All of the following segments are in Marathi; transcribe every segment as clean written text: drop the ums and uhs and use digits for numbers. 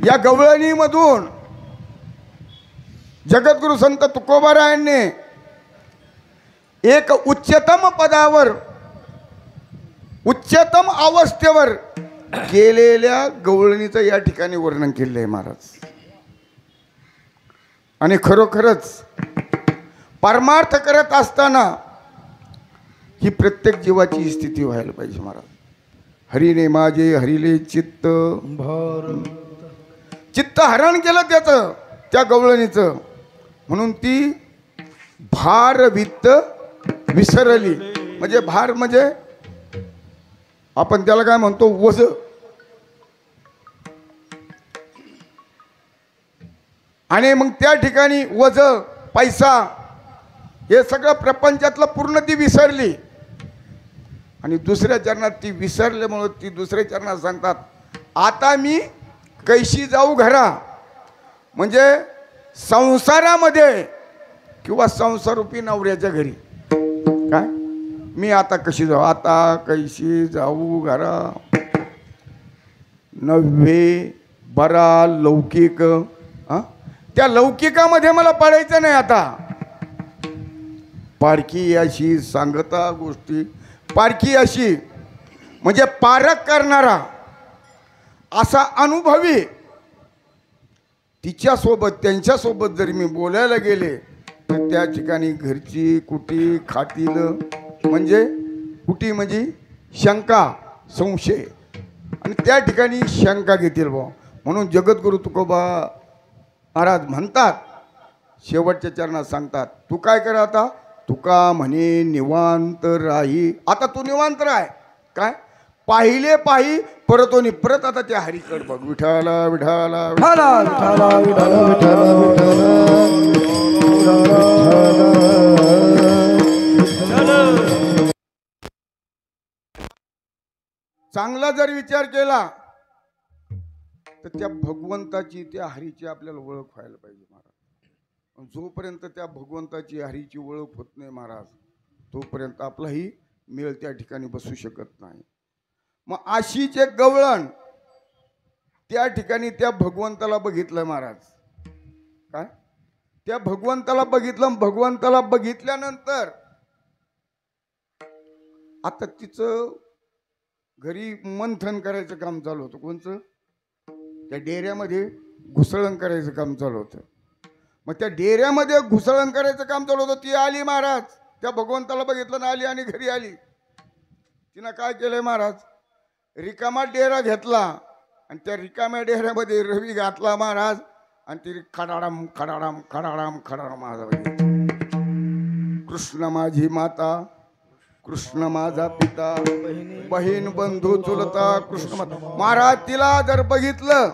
या गवळणीमधून जगद्गुरु संत तुकोबारायांनी एक उच्चतम पदावर उच्चतम अवस्थेवर गेलेल्या गवळणीचं या ठिकाणी वर्णन केलं आहे महाराज. आणि खरोखरच परमार्थ करत असताना ही प्रत्येक जीवाची स्थिती व्हायला पाहिजे महाराज. हरीने माझे हरिले चित्त चित्त हरण केलं त्याचं त्या गवळणीचं, म्हणून ती भार वित्त विसरली. म्हणजे भार म्हणजे आपण त्याला काय म्हणतो, वज. आणि मग त्या ठिकाणी वज पैसा हे सगळं प्रपंचातलं पूर्ण ती विसरली. आणि दुसऱ्या चरणात ती विसरल्यामुळे ती दुसऱ्या चरणात सांगतात, आता मी कैशी जाऊ घरा. म्हणजे संसारामध्ये किंवा संसारूपी नवऱ्याच्या घरी काय मी आता कशी जाऊ, आता कैशी जाऊ घरा. नव्हे बरा लौकिक, त्या लौकिकामध्ये मला पडायचं नाही आता. पारखी अशी सांगता गोष्टी, पारखी अशी म्हणजे पारख करणारा असा अनुभवी तिच्यासोबत त्यांच्यासोबत जरी मी बोलायला गेले तर त्या ठिकाणी घरची कुटी खातील. म्हणजे कुटी म्हणजे शंका संशय, आणि त्या ठिकाणी शंका घेतील बा. म्हणून जगद्गुरु तुकोबा महाराज म्हणतात, शेवटच्या चरणात सांगतात, तू काय कर आता, तुका म्हणे निवांत राही. आता तू निवांत राह. काय पाहिले पाही परत होणी परत आता त्या हरीकड बघ. विठाला विठाला विठाला विठाला विठाला विठाला. चांगला जर विचार केला तर त्या भगवंताची त्या हरीची आपल्याला ओळख व्हायला पाहिजे महाराज. जोपर्यंत त्या भगवंताची हरीची ओळख होत नाही महाराज, तोपर्यंत आपलाही मेळ त्या ठिकाणी बसू शकत नाही. मग अशीच एक गवळण त्या ठिकाणी त्या भगवंताला बघितलं महाराज. काय त्या भगवंताला बघितलं. भगवंताला बघितल्यानंतर आता तिचं घरी मंथन करायचं काम चालू होतं. कोणचं, त्या डेऱ्यामध्ये घुसळण करायचं काम चालू होतं. मग त्या डेऱ्यामध्ये घुसळण करायचं काम चालू होतं. ती आली महाराज, त्या भगवंताला बघितलं ना आली आणि घरी आली. तिनं काय केलंय महाराज, रिकामा डेरा घेतला आणि त्या रिकाम्या डेऱ्यामध्ये रवी घातला महाराज. आणि ती खडाडम खडाडम खडाडम खडाडम माझा कृष्ण माझी माता, कृष्ण माझा पिता, बहीण बंधू चुलता कृष्ण महाराज. तिला जर बघितलं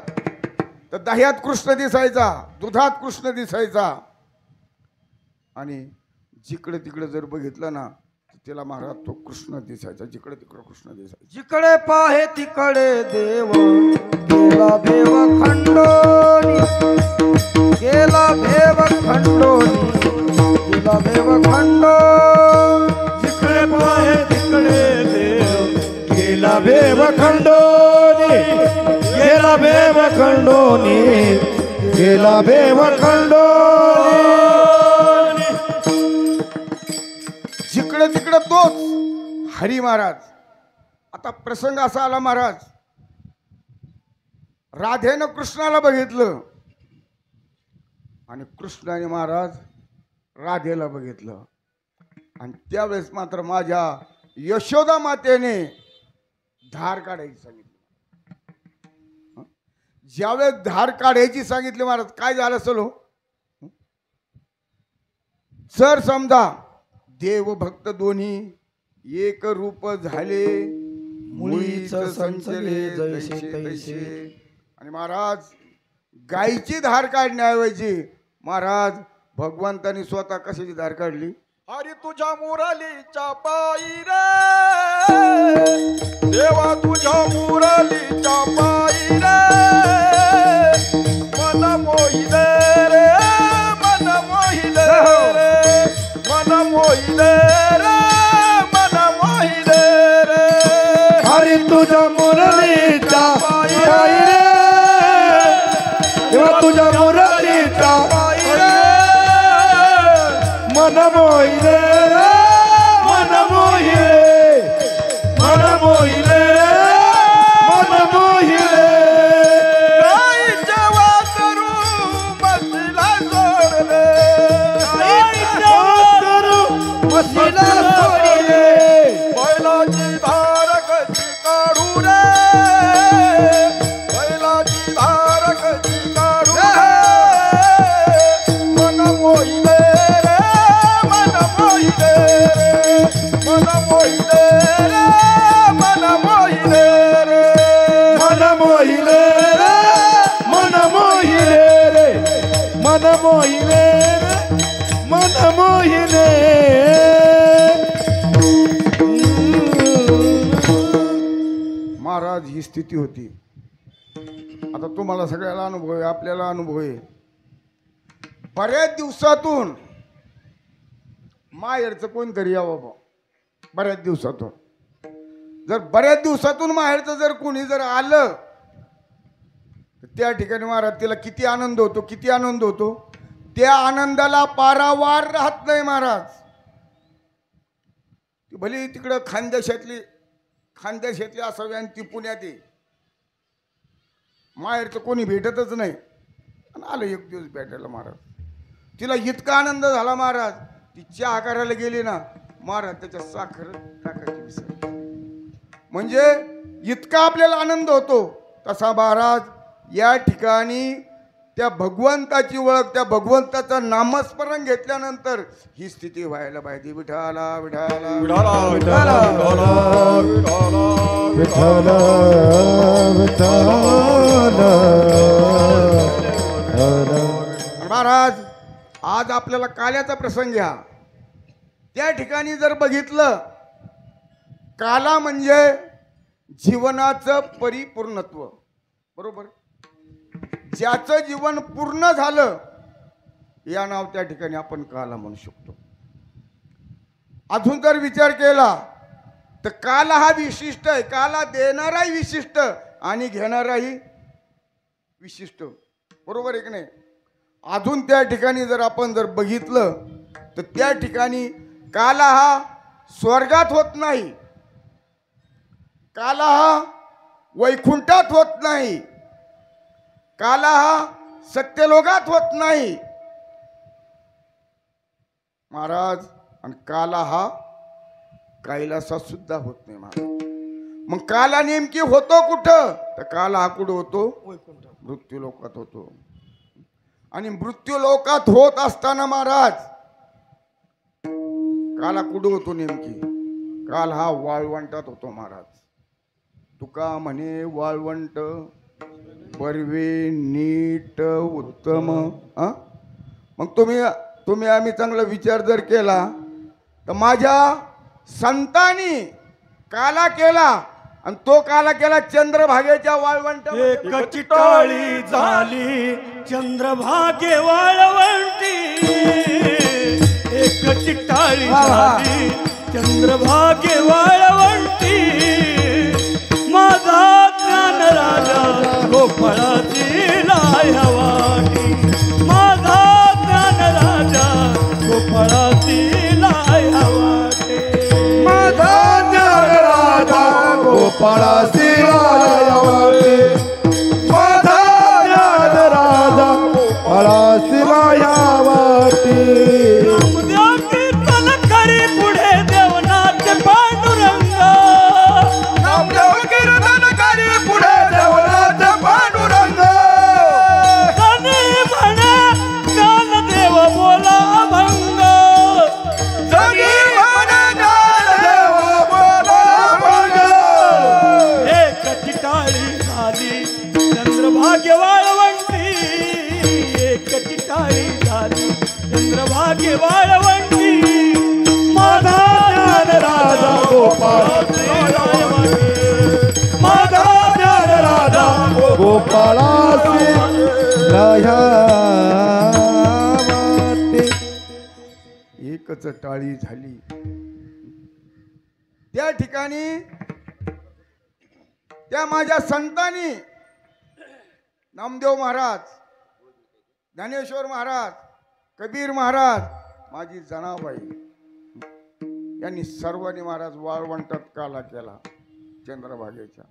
तर दह्यात कृष्ण दिसायचा, दुधात कृष्ण दिसायचा. आणि जिकडे तिकडे जर बघितलं ना तिला महाराज तो कृष्ण दिसायचा. जिकडे तिकडे कृष्ण दिसायचा. जिकडे पाहे तिकडे देव गेला भेव खंडोनी, गेला भेव खंडोनी, गेला भेव खंडो. जिकडे पाहे तिकडे देव गेला भेव खंडोनी, गेला भेव खंडोनी, गेला भेव खंडोनी. जिकडे तिकडे तोच हरी महाराज. आता प्रसंग असा आला महाराज, राधेनं कृष्णाला बघितलं आणि कृष्णाने महाराज राधेला बघितलं. आणि त्यावेळेस मात्र माझ्या यशोदा मातेने धार काढायची सांगितली. ज्यावेळेस धार काढायची सांगितली महाराज, काय झालं असेल हो. जर समजा देव भक्त दोन्ही एक रूप झाले, मुळीच संचले जैसे तैसे. आणि महाराज गायची धार काढण्याऐवजी महाराज भगवंतानी स्वतः कशाची धार काढली. हरी तुझ्या मुरलीच्या पायी रे देवा, तुझ्या मुरलीच्या पायी रे मन मोहिले रे, मन मोहिले रे, मन मोहिले रे, मन मोहिले रे. हरी तुझ्या मुरलीच्या पायी रे तेव्हा तुझ्या मुरलीचा मन मोहिले मन मोहिले मन मोहिले मन मोहिले गाईच्या वासरू बसला सोडले मसीला सोडले बैलाची धार कशी काढू रे बैलाची धार कशी काढू रे मन मोहिले रे मन मोहिले रे मन मोहिले रे मन मोहिले रे मन मोहिले रे मन मोहिले रे मन मोहिले रे मन मोहिले महाराज ही स्थिती होती. आता तुम्हाला सगळ्याला अनुभव आहे, आपल्याला अनुभव आहे. बऱ्याच दिवसातून माहेरचं कोणतरी यावं बा, बऱ्याच दिवसातून. जर बऱ्याच दिवसातून माहेरचं जर कोणी जर आलं तर त्या ठिकाणी महाराज तिला किती आनंद होतो, किती आनंद होतो. त्या आनंदाला पारावार राहत नाही महाराज. ती भली तिकडं खानदेशातली असावी आणि ती पुण्यात आहे. माहेरचं कोणी भेटतच नाही. आणि आलं एक दिवस भेटायला महाराज. तिला इतका आनंद झाला महाराज, ती चहा करायला गेली ना महाराज त्याच्या साखर टाकायची विसरली. म्हणजे इतका आपल्याला आनंद होतो. तसा महाराज या ठिकाणी त्या भगवंताची ओळख, त्या भगवंताचं नामस्मरण घेतल्यानंतर ही स्थिती व्हायला पाहिजे. विठाला विठाला विठाला विठाला विठाला विठ्ठल विठ्ठल. महाराज आज आपल्याला काल्याचा प्रसंग घ्या. त्या ठिकाणी जर बघितलं, काला म्हणजे जीवनाचं परिपूर्णत्व. बरोबर. ज्याचं जीवन पूर्ण झालं या नाव त्या ठिकाणी आपण काला म्हणू शकतो. अजून जर विचार केला तर काला हा विशिष्ट आहे. काला देणाराही विशिष्ट आणि घेणाराही विशिष्ट. बरोबर आहे की नाही. अजून त्या ठिकाणी जर आपण जर बघितलं तर त्या ठिकाणी काला हा स्वर्गात होत नाही, काला हा वैकुंठात होत नाही, काला हा सत्यलोकात होत नाही महाराज. आणि काला हा कैलासात सुद्धा होत नाही महाराज. मग काला नेमकी होतो कुठं? तर काला हा कुठं होतो? मृत्यू लोकात होतो. आणि मृत्यू लोकात होत असताना महाराज काला कुठं होतो नेमकी? काल हा वाळवंटात होतो महाराज. तुका म्हणे वाळवंट बर्वे नीट उत्तम. मग तुम्ही आम्ही चांगला विचार जर केला तर माझ्या संतांनी काला केला आणि तो काला केला चंद्रभागेच्या वाळवंट. एक चिटाळी झाली चंद्रभागे वाळवंटी, एक चिटाळी झाली चंद्रभागे वाळवंटी. माझा ज्ञान राजा गोपाळाची लायवाटी, माझा ज्ञान राजा गोपाळाची लायवाटी. माझा ज्ञान राजा गोपाळाची लायवाटी, माझा ज्ञान राजा गोपाळाची लायवाटी. नामदेव कीर्तन करी पुढे देवनाथ पांडुरंग, नामदेव कीर्तन करी पुढे देवनाथ पांडुरंग. धनी म्हणे ज्ञानदेव बोला अभंग, जगी म्हणे ज्ञानदेव बोला अभंग. एक चिटाळी झाली चंद्रभाग्य वाळवंटी, एक चिटाळी झाली चंद्रभाग्य वाळवंटी. माझा ज्ञान राजा गोपाळाची लायवाटी, माझा ज्ञान राजा गोपाळाची लायवाटी. एकच टाळी झाली. त्या ठिकाणी त्या माझ्या संतांनी नामदेव महाराज ज्ञानेश्वर महाराज, कबीर महाराज, माझी जनाबाई यांनी सर्वांनी महाराज वाळवंटात काला केला चंद्रभागेच्या.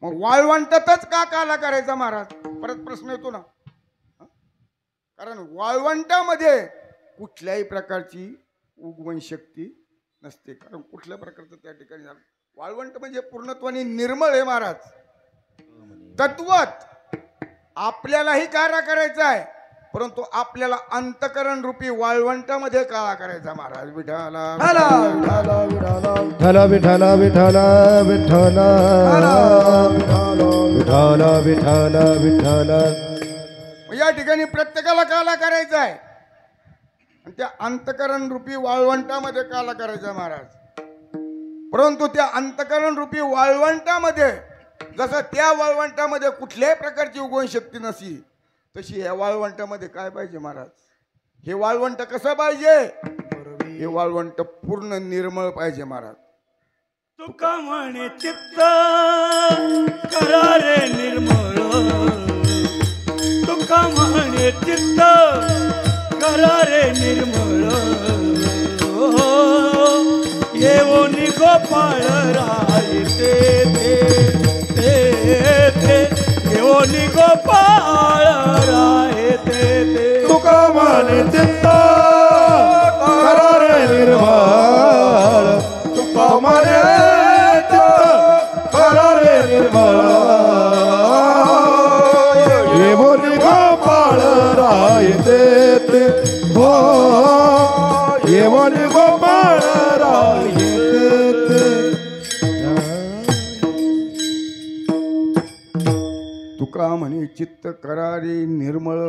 मग वाळवंटातच का काला करायचा महाराज? परत प्रश्न येतो ना. कारण वाळवंटामध्ये कुठल्याही प्रकारची उगवण शक्ती नसते. कारण कुठल्या प्रकारचं त्या ठिकाणी झालं. वाळवंट म्हणजे पूर्णत्वाने निर्मळ आहे महाराज. तत्वात आपल्यालाही काळा करायचा आहे, परंतु आपल्याला अंतकरण रूपी वाळवंटामध्ये काळा करायचा महाराज. विठाला विठाला विठाला विठाला विठाला विठाला विठाला विठाला. या ठिकाणी प्रत्येकाला काला करायचा आहे आणि त्या अंतकरण रूपी वाळवंटामध्ये काला करायचा महाराज. परंतु त्या अंतकरण रूपी वाळवंटामध्ये जसं त्या वाळवंटामध्ये कुठल्याही प्रकारची उगवण शक्ती नसली, तशी या वाळवंटामध्ये काय पाहिजे महाराज? हे वाळवंट कसं पाहिजे? हे वाळवंट पूर्ण निर्मळ पाहिजे महाराज. तुका म्हणे चित्त करारे निर्मळ, तुका म्हणे चित्त करारे निर्मळ. येऊन गोपाळ राय ते येऊन गोपाळ राय ते. तुका म्हणे चित्त करारे निर्मळ, तुका म्हणे चित्त करारे निर्मळ. ये बोली गोपाळ राय ते हो, ये बोली गोपाळ राय ते. तुका म्हणे चित्त करारी निर्मळ,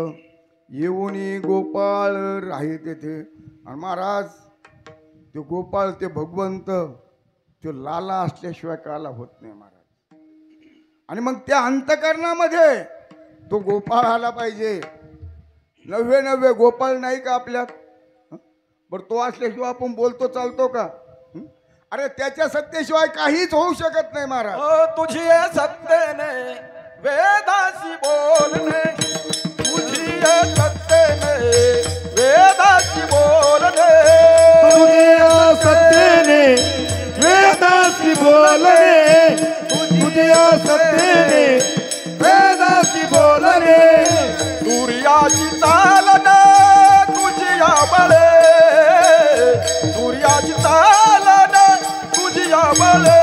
येऊनी गोपाळ राही तेथे. आणि महाराज ते गोपाळ, ते भगवंत, तो लाला असल्याशिवाय काला होत नाही महाराज. आणि मग त्या अंतकरणामध्ये तो गोपाळ आला पाहिजे. 99 गोपाळ नाही का आपल्यात? बरं, तो असल्याशिवाय आपण बोलतो चालतो का? अरे त्याच्या सत्तेशिवाय काहीच होऊ शकत नाही महाराज. ओ तुझी सत्तेने वेदासी बोलणे, तुझी सत्तेने वेदासी बोलणे, तुझ्या सत्तेने वेदासी बोलणे, तुझ्या सत्तेने वेदासी बोलणे. सूर्याची चालना तुझ्या बळे, सूर्याची चालना तुझ्या बळे.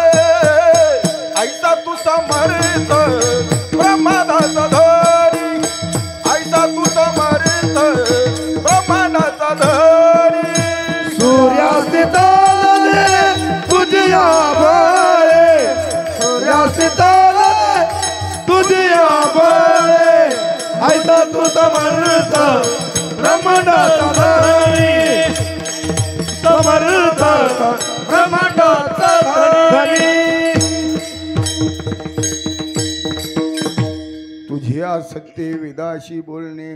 ऐसा तू समर्थ ब्रह्मांडाचा धनी, ऐसा तू समर्थ ब्रह्मांडाचा धनी. सूर्यासी चालणे तुझ्या बळे, सूर्यासी चालणे तुझ्या बळे. ऐसा तू समर्थ ब्रह्मांडाचा धनी, समर्थ ब्रह्मांडाचा धनी. तुझ्या सत्ते वेदाशी बोलणे,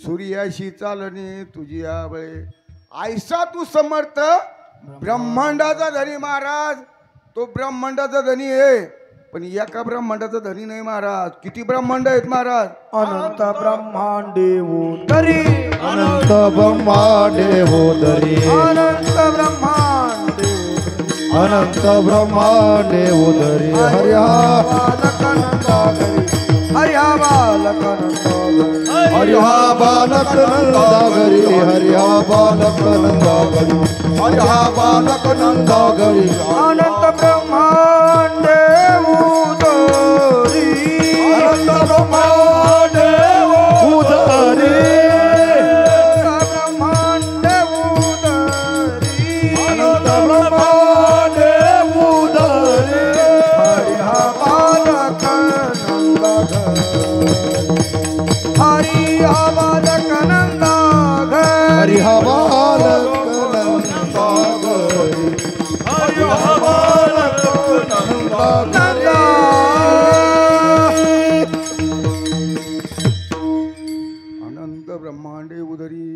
सूर्याशी चालणे तुझ्या बळे. ऐसा तू समर्थ ब्रह्मांडाचा धनी महाराज. तो ब्रह्मांडाचा धनी आहे, पण एका ब्रह्मांडाचा धनी नाही महाराज. किती ब्रह्मांड आहेत महाराज? अनंत ब्रह्मांडे उदरी, अनंत ब्रह्मांडे उदरी, अनंत ब्रह्मांडे, अनंत ब्रह्मांडे उदरी. हरिहा बालकनंदागरी, हरिहा बालकनंदागरी, हरिहा बालकनंदागरी, हरिहा बालकनंदागरी, हरिहा बालकनंदागरी. अनंत ब्रह्मांडे उदरी, अनंत ब्रह्मांडे उदरी, ब्रह्मांडे उदरी, अनंत ब्रह्मांडे उदरी. हरिहा बालकनंदागरी, हरिहा बालकनंदागरी, हरिहा बालकनंदागरी, हरिहा बालकनंदागरी. अनंत ब्रह्मांडे उदरी,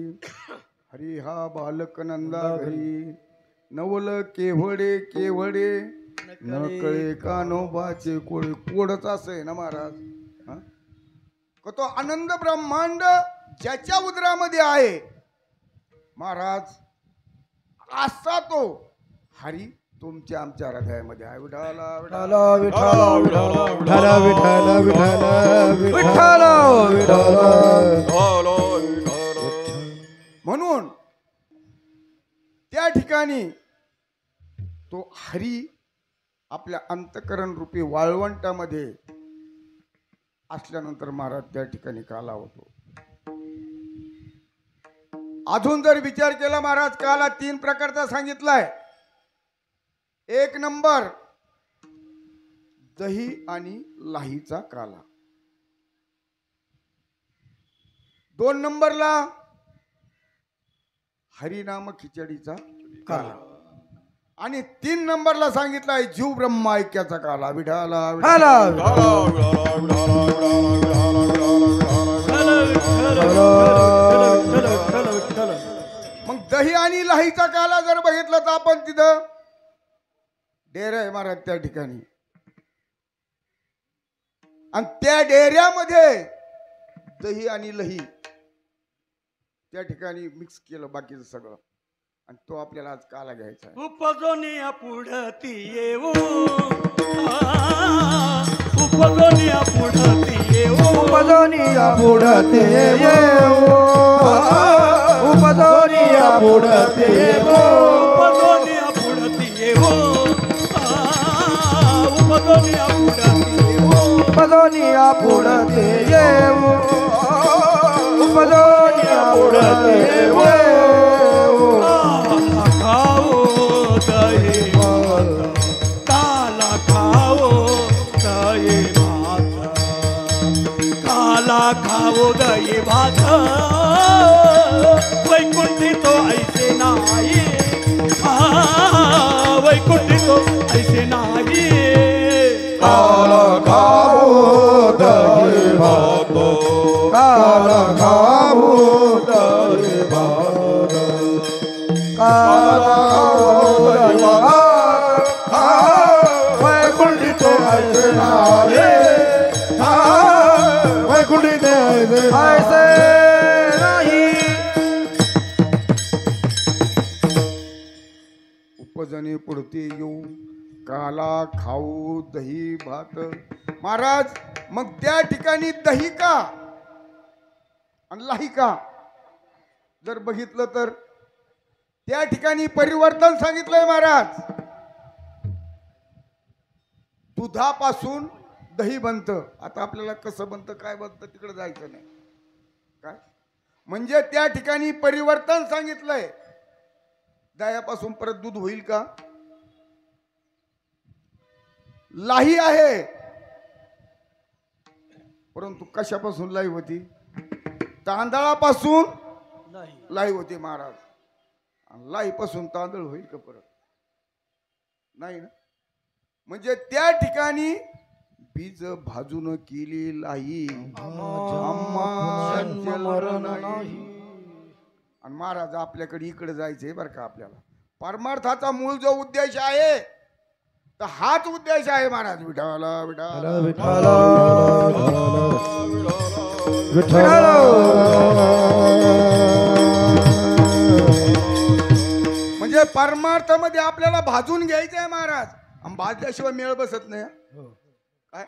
हरी हा बालक नंदा घरी. नवल केवडे केवडे, न कळे कानोबाचे कोळे. कोडच असं आहे ना महाराज. का तो आनंद ब्रह्मांड ज्याच्या उदरामध्ये आहे महाराज, असा तो हरी तुमच्या आमच्या हृदयामध्ये आहे. विठाला विठाला विठाला विठाला विठाला विठाला विठाला. म्हणून त्या ठिकाणी तो हरी आपल्या अंतकरण रूपी वाळवंटामध्ये असल्यानंतर महाराज त्या ठिकाणी काला होतो. अजून जर विचार केला महाराज, काला 3 प्रकारचा सांगितलाय. 1 नंबर दही आणि लाहीचा काला. 2 नंबरला हरिनाम खिचडीचा काला. आणि 3 नंबरला सांगितलाय जीव ब्रह्म ऐक्याचा काला. विठाला मग दही आणि लाहीचा काला जर बघितलं तर आपण तिथं डेरा आहे महाराज त्या ठिकाणी. आणि त्या डेऱ्यामध्ये दही आणि लही त्या ठिकाणी मिक्स केलं बाकीचं सगळं, आणि तो आपल्याला आज काला घ्यायचा आहे. उपजोनिया पुढती येऊ, उपजोनिया पुढती येऊ, उपजोनिया पुढते येऊ, उपजोनिया पुढते येऊ, उपजोनिया पुढती येऊ, उपजोनिया पुढती येऊ, उपजोनिया पुढते येऊ, उपजोनिया पुढते येऊ. खाओ दही भात, काला खाओ दही भात, काला खाओ दही भात. वैकुंठी तो ऐसे नाही, वैकुंठी तो ऐसे नाही. काला खाओ दही भात, काला खाओ दही भात, काला खाओ दही भात. वैकुंठी तो ऐसे नाही, वैकुंठी तो ऐसे नाही. उपजने पुढते येऊ, काला खाऊ दही भात. महाराज मग त्या ठिकाणी दही का आणि लाही का जर बघितलं तर त्या ठिकाणी परिवर्तन सांगितलंय महाराज. दुधापासून दही बनतं. आता आपल्याला कसं बनतं काय बनतं तिकडे जायचं नाही काय, म्हणजे त्या ठिकाणी परिवर्तन सांगितलंय. दह्यापासून परत दूध होईल का? लाही आहे, परंतु कशापासून लाई होती? तांदळापासून लाई होती महाराज. लाई पासून तांदळ होईल का परत? नाही ना. म्हणजे त्या ठिकाणी बीज भाजून केली लाई मरण नाही. आणि महाराज आपल्याकडे इकडे जायचंय बरं का. आपल्याला परमार्थाचा मूळ जो उद्देश आहे तर हाच उद्देश आहे महाराज. विठाला विठाला विठाला विठाला. म्हणजे परमार्थामध्ये आपल्याला भाजून घ्यायचं आहे महाराज. आणि भाजल्याशिवाय मेळ बसत नाही. काय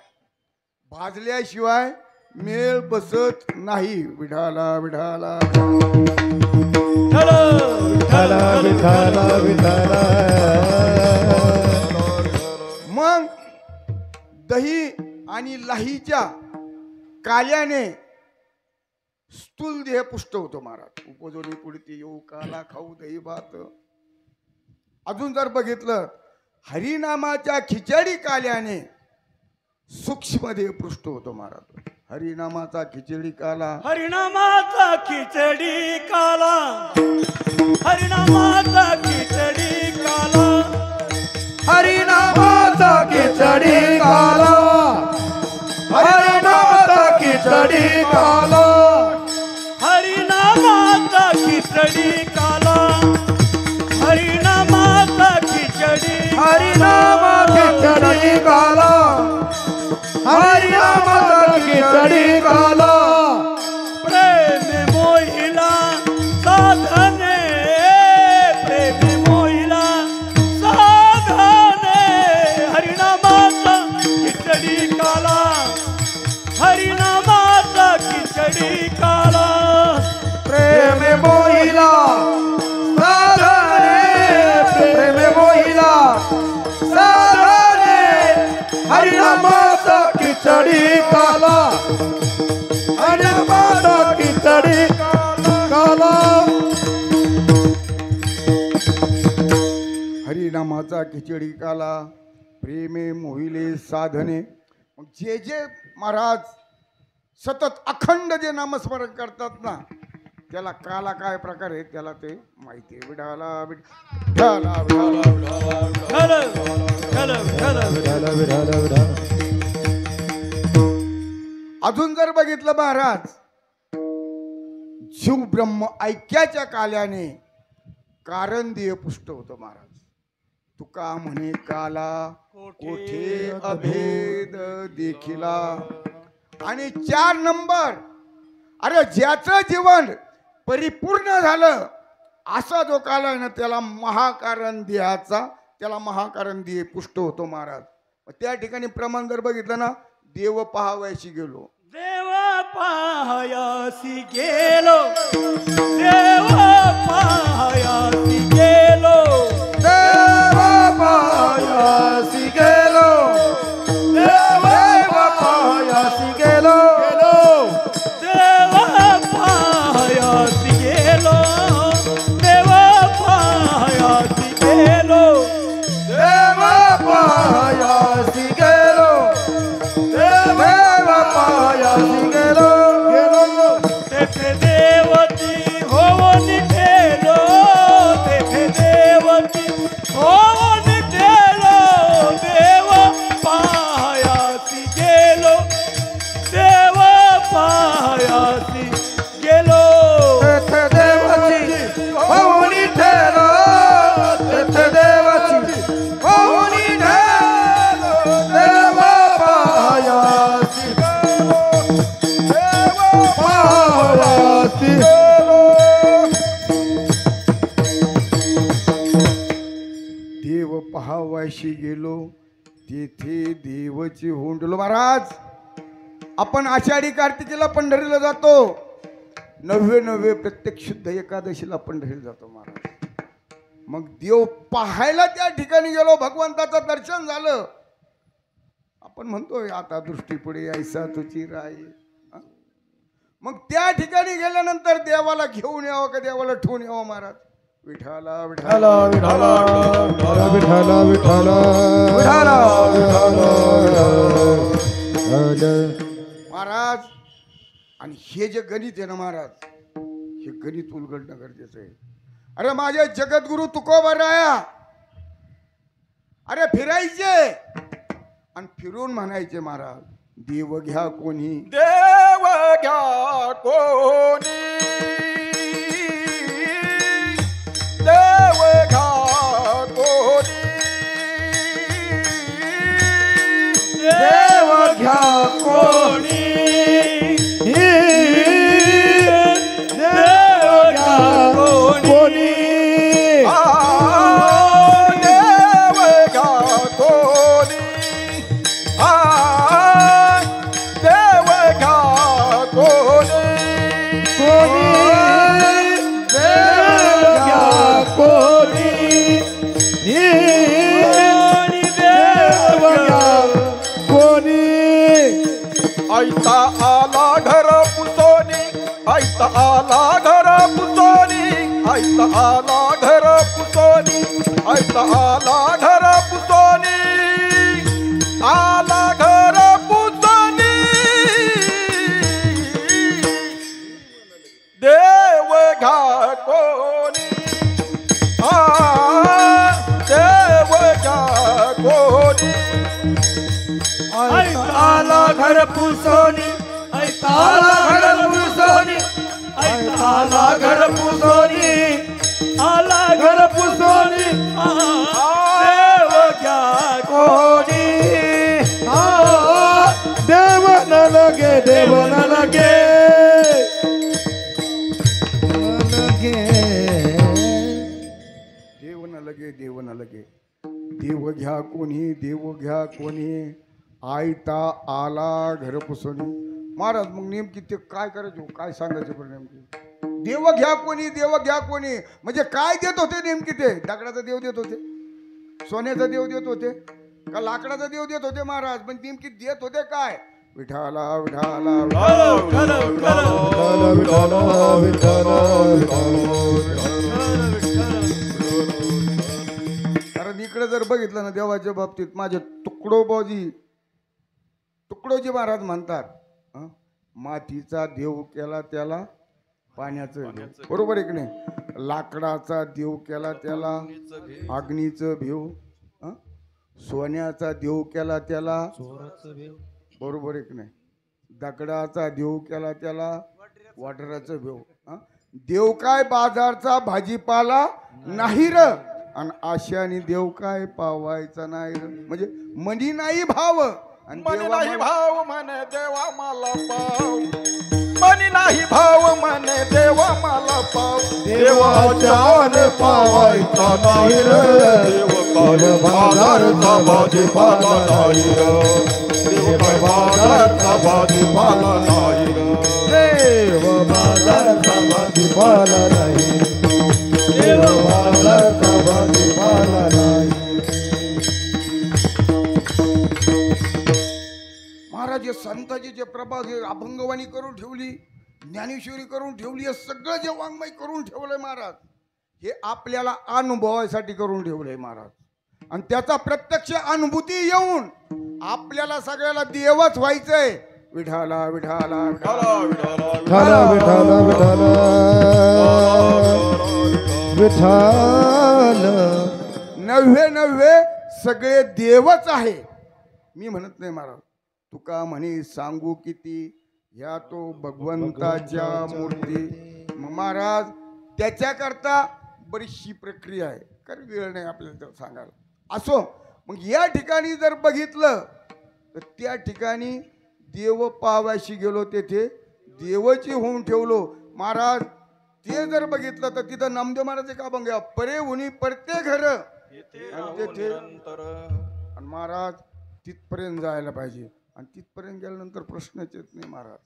भाजल्याशिवाय मेळ बसत नाही. विठाला विठाला विठाला विठाला विठाला. मग दही आणि लाहीच्या काल्याने स्थूल देह पुष्ट होतो महाराज. उपजोनी पुढती येऊ, काला खाऊ दही भात. अजून जर बघितलं हरिनामाच्या खिचडी काल्याने सूक्ष्म देह पुष्ट होतो महाराज. हरिनामाचा खिचडी काला, हरिनामाचा खिचडी काला, हरिनामाचा खिचडी काला, हरिनामाचा खिचडी काला, हरिनामाचा खिचडी काला, हरिनामाचा खिचडी काला, हरिनामाचा खिचडी, हरिनामा खिचडी काला, हरिनामाचा खिचडी काला. खिचडी काला प्रेम मोहिला साधने प्रेम मोहिला साधने हरिनामाचा खिचडी काला हरिनामाचा खिचडी काला हरिनामाचा खिचडी काला प्रेमे मोहिले साधने. मग जे जे महाराज सतत अखंड जे नामस्मरण करतात ना त्याला काला काय प्रकार आहे त्याला ते माहिती आहे. विठाला विठाला विठाला विठाला. अजून जर बघितलं महाराज जीव ब्रह्म ऐक्याच्या काल्याने कारण देय पुष्ट होतं महाराज. तुका म्हणे काला कोठे अभेद देखिला. आणि 4 नंबर अरे ज्याचं जीवन परिपूर्ण झालं असा जो काल आहे ना त्याला महाकारण देहाचा त्याला महाकारण देह पुष्ट होतो महाराज. त्या ठिकाणी प्रमाण जर बघितलं ना देव पहावयाशी गेलो देव पाहयासी गेलो देव पाहयासी गेलो देव पायासी गेलो देव पायासी गेलो देव पाहयासी गेलो देव पाहयासी गेलो देव पायासी गेलो देव पायासी गेलो तेथे देवती होऊन ठेलो तेथे देवती होऊन ठेलो देव पाहयासी गेलो देव पाहयासी गेलो तेथे देवाची होऊनी ठेलो तेथे देवाची होऊनी ठेलो देव पायासी देव पायासी देव पहावयाशी गेलो तेथे देवची होंडलो. महाराज आपण आषाढी कार्तिकीला पंढरीला जातो 99 प्रत्येक शुद्ध एकादशीला पंढरीला जातो महाराज. मग देव पाहायला त्या ठिकाणी गेलो भगवंताचं दर्शन झालं. आपण म्हणतोय आता दृष्टी पुढे ऐसा तुझी राय. मग त्या ठिकाणी गेल्यानंतर देवाला घेऊन यावं का देवाला ठेवून यावं महाराज. विठाला विठाला विठाला विठाला विठाला विठाला महाराज. आणि हे जे गणित आहे ना महाराज हे गणित उलगडणं गरजेचं आहे. अरे माझे जगद्गुरु तुकोबा राया अरे फिरायचे आणि फिरून म्हणायचे महाराज देव घ्या कोणी देव घ्या कोणी देव घ्या कोणी देव घ्या कोणी देव घ्या कोणी देव घ्या कोणी देव घ्या कोणी देव घ्या कोणी देव घ्या कोणी ऐता आला घर पुसोनी ऐता आला घर पुसोनी ऐता आला घर पुसोनी ऐता आला घर पुसोनी आला घर पुसोनी देव घ्या कोणी देव घ्या कोणी आला घर पुसोनी आला घर पुसोनी आला घर पुसोनी आला घर पुसोनी देव घ्या कोणी देव न लगे देव न लगे देव न लगे देव न लगे. देव घ्या कोणी देव घ्या कोणी आयता आला घर पुसोनी महाराज मग नेमकी ते काय करायचे काय सांगायचे पण नेमकी देव घ्या कोणी देव घ्या कोणी म्हणजे काय देत होते नेमकी ते दगडाचा देव देत होते सोन्याचा देव देत होते का लाकडाचा देव देत होते महाराज पण नेमकी देत होते काय विठाला विठाला कारण इकडे जर बघितलं ना देवाच्या बाबतीत माझे तुकडोजी महाराज म्हणतात मातीचा देव केला त्याला पाण्याचं देव. बरोबर आहे की नाही लाकडाचा देव केला त्याला अग्नीचं भेव सोन्याचा देव केला त्याला बरोबर आहे की नाही दगडाचा देव केला त्याला वाटराचं भेव देव काय बाजारचा भाजीपाला नाही र आणि आशाने देव काय पावायचा नाही र म्हणजे मनी नाही भाव आणि मनी देवा नाही भाव म्हणे देवा मला पाव मनी नाही भाव म्हणे देवा मला पाव देवाच्या पावायचा नाही रे देव बाजारचा भाजीपाला नाही रे देव बाजारचा भाजीपाला नाही रे देव बाजारचा भाजीपाला नाही देव बाजारचा भाजीपाला नाही. महाराज हे संताची जे प्रभाव हे अभंगवाणी करून ठेवली ज्ञानेश्वरी करून ठेवली हे सगळं जे वाङ्मय करून ठेवलंय महाराज हे आपल्याला अनुभवासाठी करून ठेवलंय महाराज आणि त्याचा प्रत्यक्ष अनुभूती येऊन आपल्याला सगळ्याला देवच व्हायचंय विठाला विठाला विठाला विठाला विठाला विठाला विठाल नव्हे सगळे देवच आहे मी म्हणत नाही महाराज तुका म्हणे सांगू किती ह्या तो भगवंताच्या मूर्ती महाराज त्याच्याकरता बरीचशी प्रक्रिया आहे कारण वेळ नाही आपल्याला तर सांगायला असो मग या ठिकाणी जर बघितलं तर त्या ठिकाणी देव पावायशी गेलो तेथे देवची होऊन ठेवलो महाराज ते जर बघितलं तर तिथं नामदेव महाराज का बघा परे उनी पडते घर तेथे आणि महाराज तिथपर्यंत जायला पाहिजे आणि तिथपर्यंत गेल्यानंतर प्रश्नच येत नाही महाराज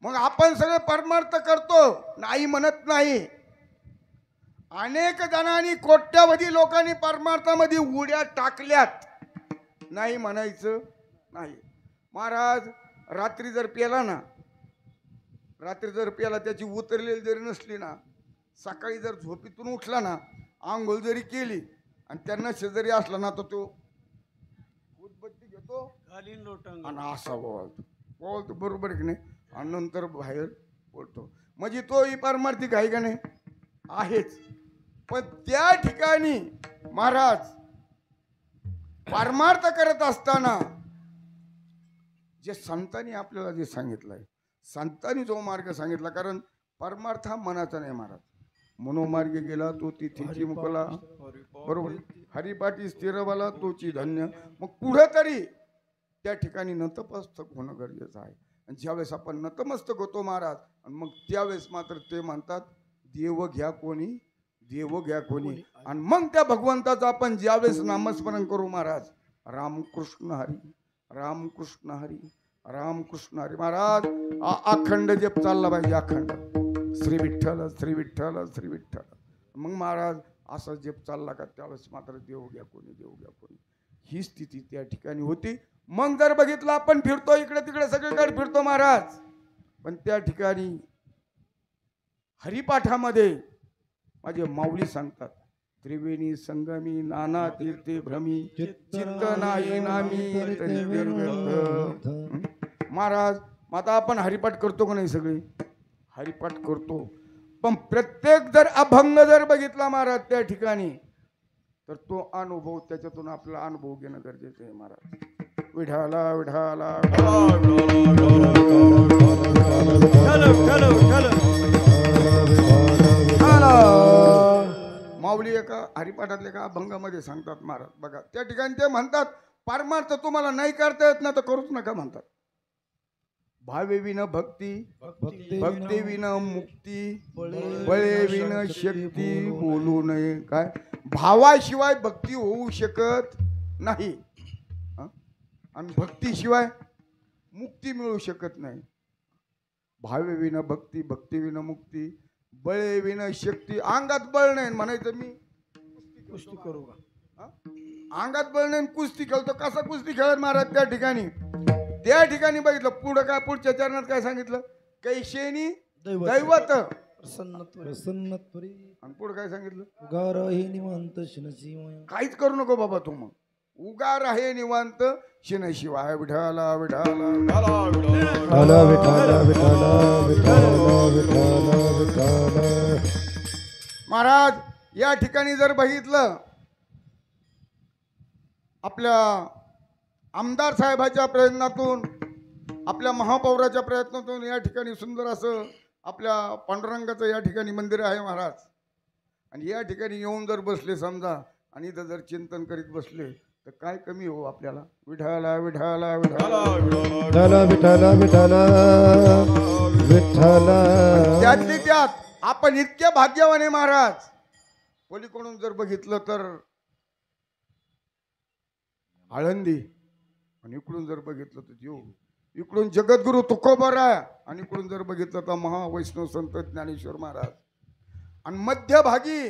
मग आपण सगळे परमार्थ करतो नाही म्हणत नाही अनेक जणांनी कोट्यावधी लोकांनी परमार्थामध्ये उड्या टाकल्यात नाही म्हणायचं नाही महाराज रात्री जर प्याला त्याची उतरलेली जरी नसली ना सकाळी जर झोपेतून उठला ना आंघोळ जरी केली आणि त्यांना शेजारी असला ना तर तो उदबत्ती घेतो आणि असा बोलतो बरोबर आहे की नाही आणि नंतर बाहेर बोलतो म्हणजे तो ही पारमार्थिक आहे का नाही आहेच पण त्या ठिकाणी महाराज परमार्थ करत असताना जे संतांनी आपल्याला जे सांगितलंय संतांनी जो मार्ग सांगितला कारण परमार्थ हा मनाचा नाही महाराज मनोमार्ग गेला तो तिथेची मुकला बरोबर हरिपाठी स्थिरवाला तोची धन्य मग पुढे तरी त्या ठिकाणी नतमस्तक होणं गरजेचं आहे आणि ज्यावेळेस आपण नतमस्तक होतो महाराज आणि मग त्यावेळेस मात्र ते म्हणतात देव घ्या कोणी आणि मग त्या भगवंताचं आपण ज्यावेळेस नामस्मरण करू महाराज रामकृष्ण हरी रामकृष्ण हरी रामकृष्ण हरी महाराज अखंड जप चालला पाहिजे अखंड श्री विठ्ठल श्री विठ्ठल श्री विठ्ठल मग महाराज असा जप चालला का त्यावेळेस मात्र देव घ्या कोणी ही स्थिती त्या ठिकाणी होती मग जर बघितलं आपण फिरतो इकडे तिकडे सगळीकडे फिरतो महाराज पण त्या ठिकाणी हरिपाठामध्ये माझे माऊली सांगतात त्रिवेणी संगमी नाना तीर्थे भ्रमी चित्त नाही नामी महाराज आता आपण हरिपाठ करतो का नाही सगळे हरिपाठ करतो पण प्रत्येक जर अभंग जर बघितला महाराज त्या ठिकाणी तर तो अनुभव त्याच्यातून आपला अनुभव घेणं गरजेचं आहे महाराज विठाला विठाला माऊली एका हरिपाठातल्या एका अभंगामध्ये सांगतात महाराज बघा त्या ठिकाणी ते म्हणतात परमार्थ तुम्हाला नाही करता येत ना तर करूच नका म्हणतात भावे विन भक्ती भक्ती विन मुक्ती बळे विन शक्ती बोलू नये काय भावाशिवाय भक्ती होऊ शकत नाही आणि भक्तीशिवाय मुक्ती मिळू शकत नाही. भावे विना भक्ती, भक्ती विना मुक्ती, बळे विना शक्ती. अंगात बळ नाही म्हणायचं मी कुस्ती करू का? हा? अंगात बळ नाही कुस्ती खेळतो. कसा कुस्ती खेळत महाराज त्या ठिकाणी? त्या ठिकाणी बघितलं पुढं काय, पुढच्या चरणात काय सांगितलं? कैशेनी दैवत प्रसन्नत्वरी आणि पुढं काय सांगितलं? गारही निवांत शिनशिवाय. काहीच करू नको बाबा तू. मग उगार आहे निवांत शिवाय. विठाला विठाला विठाला विठाला विठाला विठाला विठाला विठाला. महाराज या ठिकाणी जर बघितलं आपल्या आमदार साहेबाच्या प्रयत्नातून, आपल्या महापौराच्या प्रयत्नातून या ठिकाणी सुंदर असं आपल्या पांडुरंगाचं या ठिकाणी मंदिर आहे महाराज. आणि या ठिकाणी येऊन जर बसले समजा आणि इथं जर चिंतन करीत बसले तर काय कमी हो आपल्याला? विठाला विठाला विठाला विठाला विठाला विठाला विठाला. त्यातली त्यात आपण इतके भाग्यवान आहे महाराज. पलीकडून जर बघितलं तर आळंदी आणि इकडून जर बघितलं तर जीव. इकडून जगद्गुरु तुकोबाराय आणि इकडून जर बघितलं तर महावैष्णव संत ज्ञानेश्वर महाराज. आणि मध्यभागी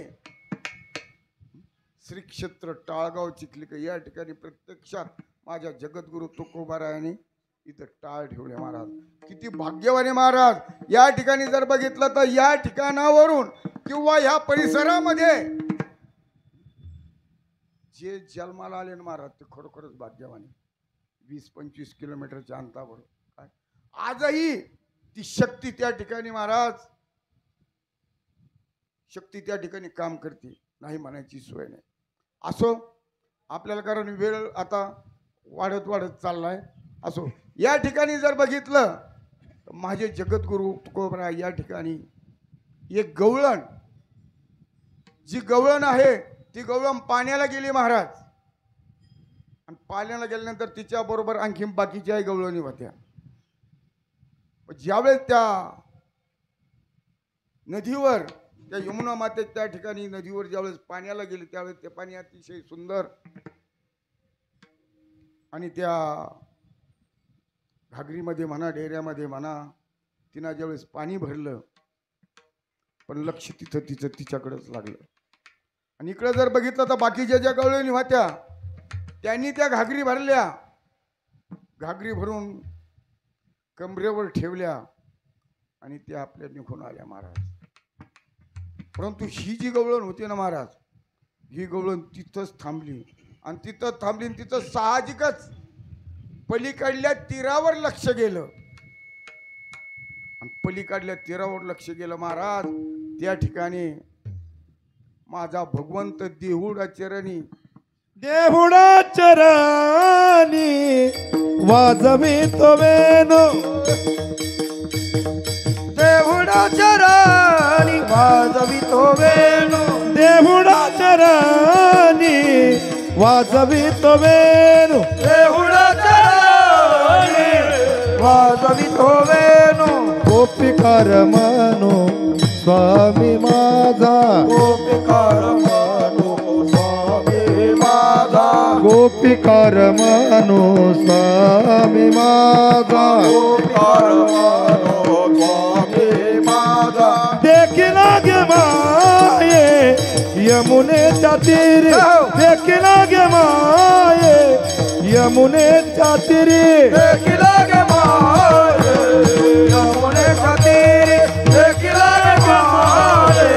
श्री क्षेत्र टाळगाव चिखलीकर. या ठिकाणी प्रत्यक्षात माझ्या जगद्गुरु तुकोबारायांनी इथं टाळ ठेवले महाराज. किती भाग्यवान महाराज. या ठिकाणी जर बघितलं तर या ठिकाणावरून किंवा या परिसरामध्ये जे जन्माला आले ना महाराज ते खरोखरच भाग्यवान. 20-25 किलोमीटरच्या अंतरावर काय आजही ती शक्ती त्या ठिकाणी महाराज, शक्ती त्या ठिकाणी काम करते. नाही म्हणायची सोय नाही. असो आपल्याला, कारण वेळ आता वाढत वाढत चाललाय. असो या ठिकाणी जर बघितलं तर माझे जगद्गुरु तुकोबरा या ठिकाणी एक गवळण, जी गवळण आहे ती गवळण पाण्याला गेली महाराज. आणि पाण्याला गेल्यानंतर तिच्या बरोबर आणखी बाकीच्याही गवळणी होत्या. ज्यावेळेस त्या नदीवर, त्या यमुना माते त्या ठिकाणी नदीवर ज्यावेळेस पाण्याला गेले त्यावेळेस ते पाणी अतिशय सुंदर. आणि त्या घागरीमध्ये म्हणा, डेऱ्यामध्ये म्हणा, तिनं ज्यावेळेस पाणी भरलं पण लक्ष तिचं तिच्याकडेच लागलं. आणि इकडे जर बघितलं तर बाकीच्या ज्या गवळणी होत्या त्यांनी त्या घागरी भरल्या. घागरी भरून कमरेवर ठेवल्या आणि त्या आपल्या निघून आल्या महाराज. परंतु ही जी गवळण होती ना महाराज, ही गवळण तिथंच थांबली. आणि तिथं थांबली आणि तिथं साहजिकच पलीकडल्या तीरावर लक्ष गेलं. आणि पलीकडल्या तीरावर लक्ष गेलं महाराज. त्या ठिकाणी माझा भगवंत देहुडा चरणी, देहुडा चरणी वाजवितो वेणू. देहुडा चरणी वाजवितो वेणू. देहुडा चरणी वाजवितो वेणू. देहुडा चरणी वाजवितो वेणू. गोपिकार म्हणू स्वामी माझा. गोपिकार म्हणू स्वामी माझा. गोपिकार म्हणू स्वामी माझा. गोपिकार म्हणू स्वामी माझा. देखील गे माये यमुनेच्या तीरी. देखील गे माये यमुनेच्या तीरी. देखील गे माये यमुनेच्या तीरी. देखील गे माये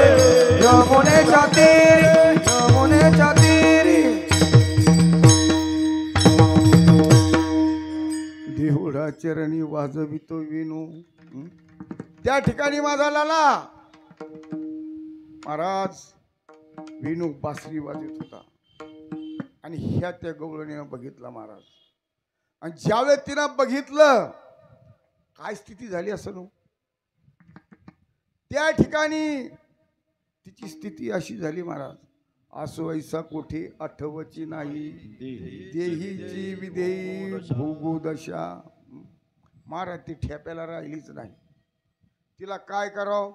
यमुनेच्या तीरी. यमुनेच्या तीरी. देहुडा चरणी वाजवितो विनू. त्या ठिकाणी माझा लाला महाराज विनू बासरी वाजवत होता. आणि ह्या त्या गवळणीनं बघितला महाराज. आणि ज्यावेळेस तिनं बघितलं काय स्थिती झाली असं, त्या ठिकाणी तिची स्थिती अशी झाली महाराज. असो ऐसा कोठे आठवची नाही, देहीची विदेही भोगू दशा. महाराज ती ठेप्याला राहिलीच नाही. तिला काय करावं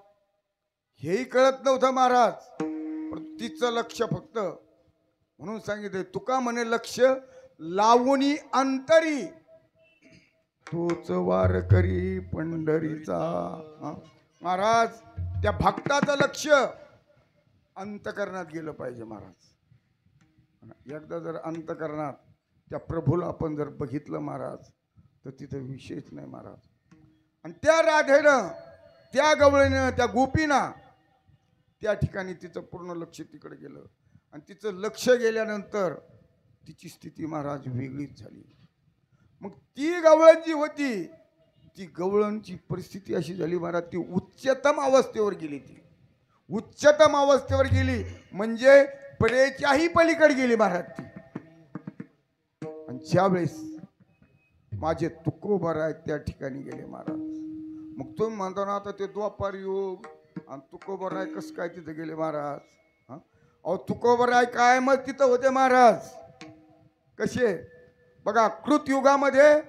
हेही कळत नव्हतं महाराज. पण तिचं लक्ष फक्त, म्हणून सांगितलं तुका म्हणे लक्ष लावूनी अंतरी. तोच वार करी पंढरीचा. हा? महाराज त्या भक्ताचं लक्ष अंतकरणात गेलं पाहिजे महाराज. एकदा जर अंतकरणात त्या प्रभूला आपण जर बघितलं महाराज तर तिथं विशेष नाही महाराज. आणि त्या राधेनं त्या गवळीनं त्या गोपीनं त्या ठिकाणी तिचं पूर्ण लक्ष तिकडे गेलं. आणि तिचं लक्ष गेल्यानंतर तिची स्थिती महाराज वेगळीच झाली. मग ती गवळण जी होती ती गवळणची परिस्थिती अशी झाली महाराज, ती उच्चतम अवस्थेवर गेली. ती उच्चतम अवस्थेवर गेली म्हणजे परेच्याही पलीकडे गेली महाराज ती. आणि ज्यावेळेस माझे तुकोबर आहेत त्या ठिकाणी गेले महाराज. मग तुम्ही म्हणता ना आता ते द्वापार युग आणि तुकोबर आहे कसं काय तिथे गेले महाराज. हा अहो तुकोबर आहे काय मग तिथं होते महाराज. कसे बघा, कृतयुगामध्ये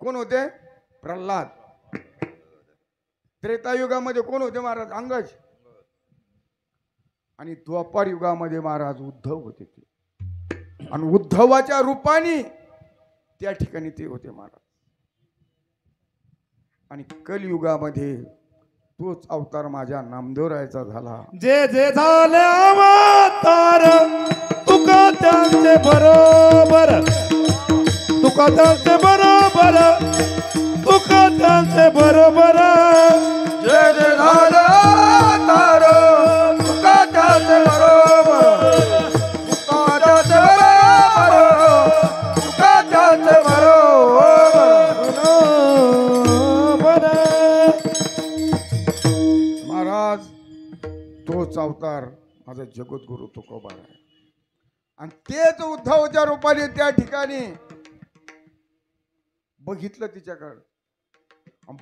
कोण होते? प्रल्हाद. त्रेतायुगामध्ये कोण होते महाराज? अंगज. आणि द्वापार युगामध्ये महाराज उद्धव होते ते. आणि उद्धवाच्या रूपाने त्या ठिकाणी ते होते महाराज. आणि कलियुगामध्ये तोच अवतार माझ्या नामदेवरायाचा झाला. जे जे झाले अवतार तुका त्यांचे बरोबर, तुका त्यांचे बरोबर, तुका त्यांचे बरोबर. जे जे झाले अवतार तुका त्याचे बरोबर, तुका त्याचे बरोबर, तुका त्याचे बरोबर. महाराज तोच अवतार माझा जगद्गुरु तुकोबा आहे. आणि तेच उद्धवच्या रूपाने त्या ठिकाणी बघितलं तिच्याकडं.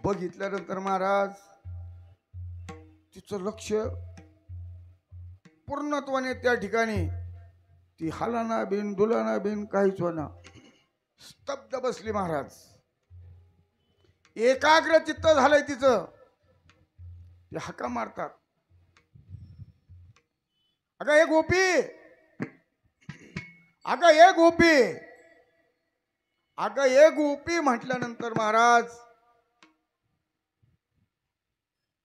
बघितल्यानंतर महाराज तिचं लक्ष पूर्णत्वाने त्या ठिकाणी ती हलाना बिन डुलाना बिन काहीच होना, स्तब्ध बसली महाराज. एकाग्र चित्त झालंय तिचं. ते हाका मारतात, अगं हे गोपी, अगं हे गोपी, अगं हे गोपी म्हटल्यानंतर महाराज,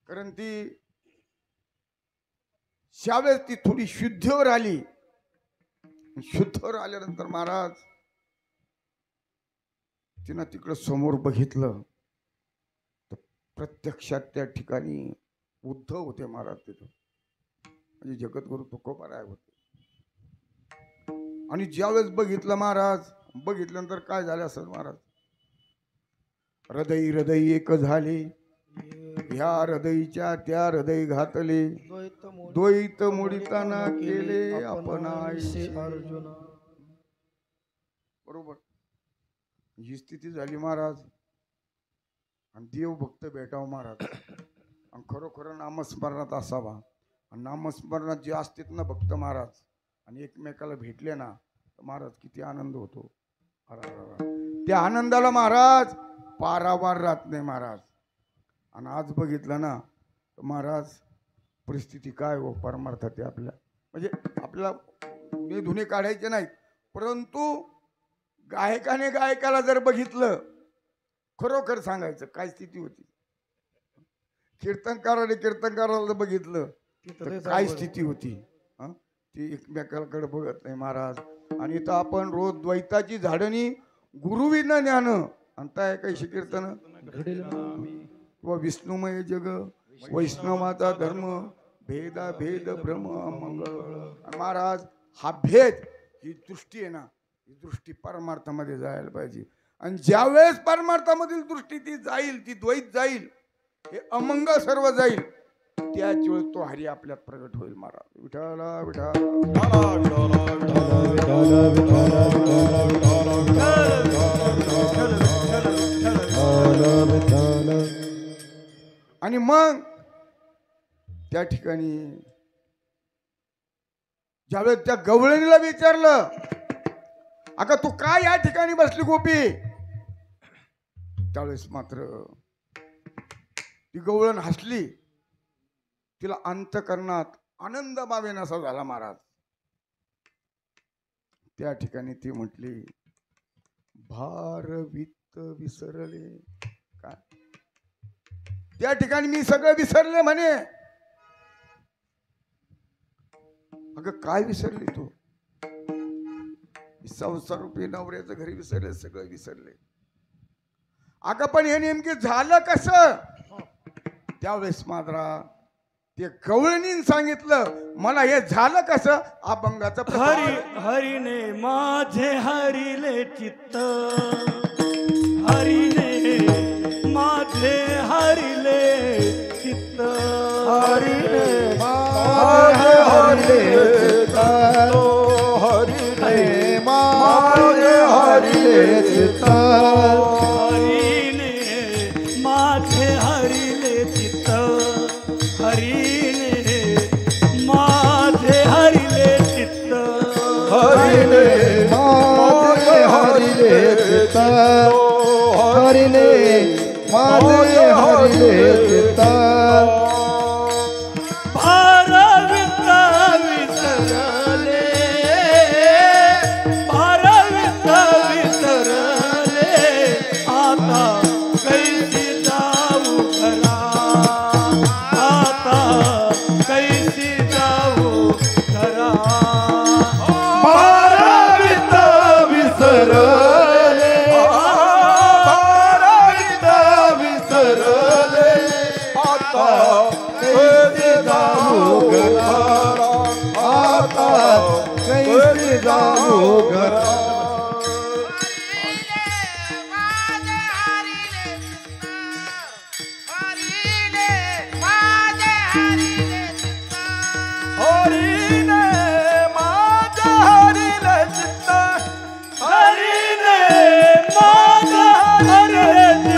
कारण ती शावेळेस ती थोडी शुद्धीवर आली. शुद्धीवर आल्यानंतर महाराज तिनं तिकडं समोर बघितलं तर प्रत्यक्षात त्या ठिकाणी उद्धव होते महाराज. तिथं म्हणजे जगद्गुरु तुकोबाराय होते. आणि ज्यावेळेस बघितलं महाराज, बघितल्यानंतर काय झालं असेल महाराज, हृदय हृदय एक झाले, ह्या हृदयच्या त्या हृदय घातले, द्वैत मोडिताना केले आपण अर्जुन. बरोबर ही स्थिती झाली महाराज. आणि देव भक्त भेटावं महाराज. आणि खरोखर नामस्मरणात असावा. आणि नामस्मरणात जे असतात ना भक्त महाराज आणि एकमेकाला भेटले ना तर महाराज किती आनंद होतो. त्या आनंदाला महाराज पारावार राहत नाही महाराज. आणि आज बघितलं ना तर महाराज परिस्थिती काय हो परमार्थात आहे आपल्या. म्हणजे आपल्याला धुणे काढायचे नाहीत, परंतु गायकाने गायकाला जर बघितलं, खरोखर सांगायचं काय स्थिती होती. कीर्तनकाराने कीर्तनकाराला बघितलं तर काय स्थिती होती. ती एकमेकांकडे बघत नाही महाराज. आणि इथं आपण रोज द्वैताची झाडणी गुरुविना ज्ञान आणताय कैशी कीर्तन किंवा विष्णुमय जग वैष्णवाचा धर्म भेदा भेद भ्रम मंगळ. महाराज हा भेद ही दृष्टी आहे ना, ही दृष्टी परमार्थामध्ये जायला पाहिजे. आणि ज्यावेळेस परमार्थामधील दृष्टी ती जाईल, ती द्वैत जाईल, हे अमंग सर्व जाईल, त्याच वेळेस तो हरी आपल्यात प्रगट होईल महाराज. विठाला आणि मग त्या ठिकाणी ज्यावेळेस त्या गवळणीला विचारलं, अगं तू काय या ठिकाणी बसली गोपी, त्यावेळेस मात्र ती गवळण हसली. तिला अंतकरणात आनंद मावेन असा झाला महाराज. त्या ठिकाणी ती म्हटली, भारवित चित्त विसरले. काय त्या ठिकाणी मी सगळं विसरले म्हणे. अगं काय विसरली तू? संसार रूपी नवऱ्याचं घरी विसरले, सगळं विसरले. अगं पण हे नेमके झालं कसं? त्यावेळेस माद्रा ते गवळणीन सांगितलं मला हे झालं कसं. अभंगाचं हरीने माझे हरिले चित्त, हरीने माझे हरिले चित्त, हरीने माझे हरिले चित्त, हरीने माझे हरिले चित्त, हरीने माझे हरिले चित्त, हरीने माझे हरिले चित्त, हरीने माझे हरिले चित्त, हरीने माझे हरिले चित्त. भारवित विसरले, भारवित विसरले, आता कैसी जाऊ घरा, आता कैसी जाऊ घरा. भारवित विसरले, भारवित विसरले, आता कैसे जाऊ घरा, आता कैसे जाऊ घरा. हरीने माझे हरिले चित्त, हरीने माझे हरिले चित्त,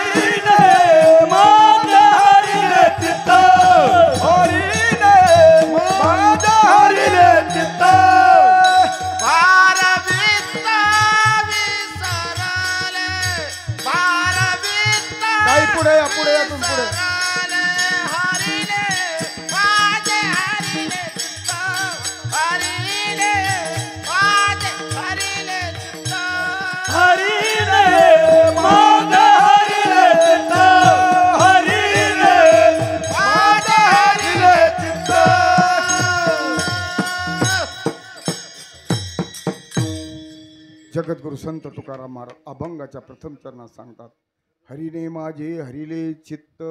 हरीने माझे हरिले चित्त, हरीने माझे हरिले चित्त. काही पुढे या, पुढे या, तुम्ही पुढे. हरीने माझे हरिले चित्त, हरीने माझे हरिले चित्त. जगद्गुरु संत तुकाराम महाराज अभंगाच्या प्रथम चरणात सांगतात, हरीने माझे हरिले चित्त,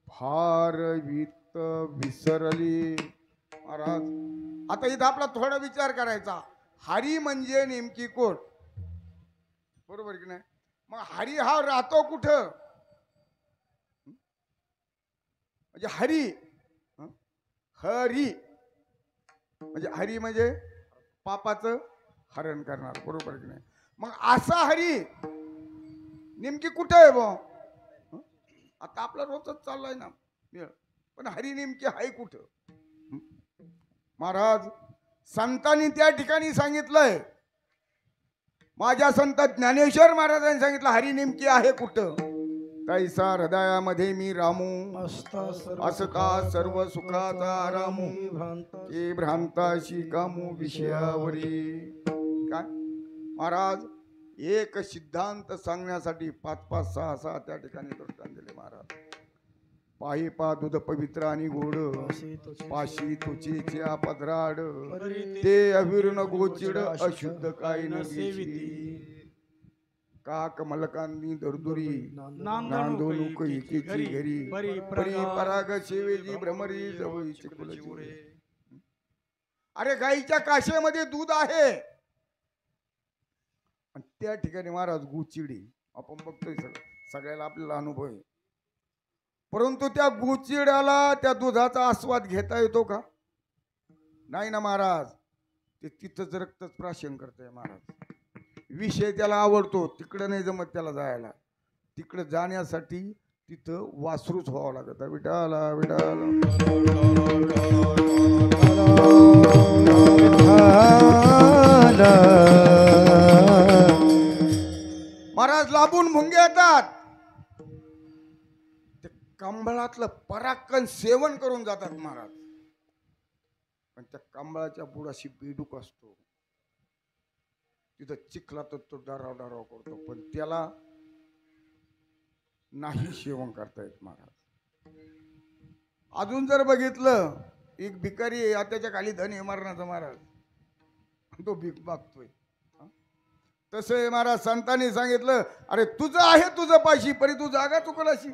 भारवित विसरली. महाराज आता इथं आपला थोडा विचार करायचा. हरी म्हणजे नेमकी कोण? बरोबर की नाही? मग हरी हा राहतो कुठं? म्हणजे हरी, हरी म्हणजे हरी म्हणजे पापाचं हरण करणार. बरोबर की नाही? मग असा हरी नेमकी कुठं आहे बा? आता आपला रोजच चाललाय ना मेळ, पण हरी नेमकी आहे कुठं? महाराज संतांनी त्या ठिकाणी सांगितलंय, माझ्या संत ज्ञानेश्वर महाराजांनी सांगितलं हरी नेमकी आहे कुठं? तैसा हृदयामध्ये मी रामू, असता सर्व सुखाचा रामू, हे भ्रांताशी कामू विषयावरी. काय महाराज एक सिद्धांत सांगण्यासाठी 5-5, 6-6 त्या ठिकाणी दृष्टांत दिले महाराज. पायी पा दूध पवित्र आणि गोड, पाशी तुचीचे पदराड, ते अविर्ण गोचिड अशुद्ध काही नसेविती. काक मलकांनी दरदुरी नांदोनुक एकेची घरी, परी पराग सेवेची भ्रमरी जवळीचे कुलचिरे. अरे गाईच्या काशेमध्ये दूध आहे, त्या ठिकाणी महाराज गुचिडी. आपण बघतोय सगळ्याला आपल्याला अनुभव आहे, परंतु त्या गुचिड्याला त्या दुधाचा आस्वाद घेता येतो का? नाही ना महाराज. ते तिथंच रक्तच प्राशन करतंय महाराज. विषय त्याला आवडतो, तिकडं नाही जमत त्याला जायला. तिकडं जाण्यासाठी तिथं वासरूच व्हावं लागत. विठाला महाराज लांबून भुंगे येतात. कांबळातलं पराक्कन सेवन करून जातात महाराज. पण त्या कांबळाच्या बुडाशी बेडूक असतो, तिथं चिखलात तो डराव डराव करतो, पण त्याला नाही सेवन करता येत महाराज. अजून जर बघितलं, एक भिकारी आहे, त्याच्या खाली धन आहे मरणाचा महाराज, तो भीक मागतोय. तसं आहे महाराज. संतांनी सांगितलं, अरे तुझं आहे तुझं पाशी, परी तू जागा चुकलाशी.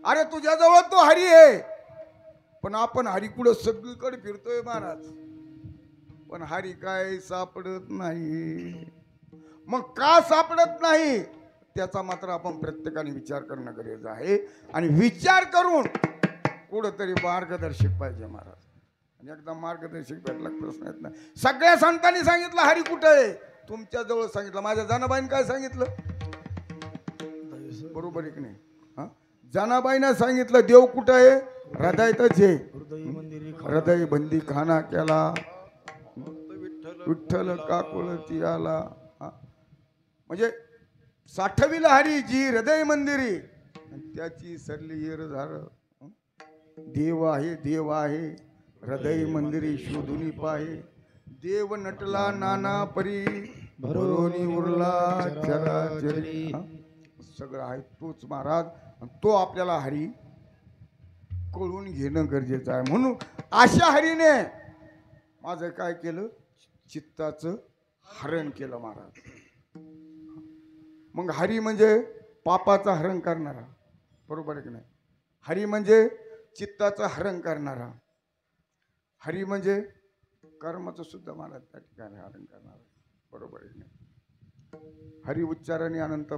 अरे तुझ्याजवळ तो हरी आहे, पण आपण हरीपुढं सगळीकडे फिरतोय महाराज, पण हरी काय सापडत नाही. मग का सापडत नाही त्याचा मात्र आपण प्रत्येकाने विचार करणं गरजेचं आहे. आणि विचार करून कुठंतरी मार्गदर्शक पाहिजे महाराज. आणि एकदा मार्गदर्शक भेटला प्रश्न येत नाही. सगळ्या संतांनी सांगितलं हरी कुठं आहे, तुमच्या जवळ सांगितलं. माझ्या जनाबाईने काय सांगितलं, बरोबर आहे की नाही? हा, जनाबाईनं सांगितलं देव कुठं आहे, हृदयातच आहे. हृदय बंदी खाना केला, विठ्ठल काकुळती आला. म्हणजे साठविला हरी जी हृदय मंदिरी, त्याची सरली येर झार. देव आहे देव आहे हृदय मंदिरी शोधुनी पाहे. देव नटला नाना परी भरोनी उरला चराचरी. सगळं आहे तोच महाराज. तो आपल्याला हरी कळून घेणं गरजेचं आहे. म्हणून अशा हरीने माझं काय केलं, चित्ताचं हरण केलं महाराज. मग हरी म्हणजे पापाचं हरण करणारा, बरोबर आहे की नाही? हरी म्हणजे चित्ताचं हरण करणारा. हरी म्हणजे कर्माचं सुद्धा मला त्या ठिकाणी हरण करणारा, बरोबर आहे की नाही? हरी उच्चाराने अनंत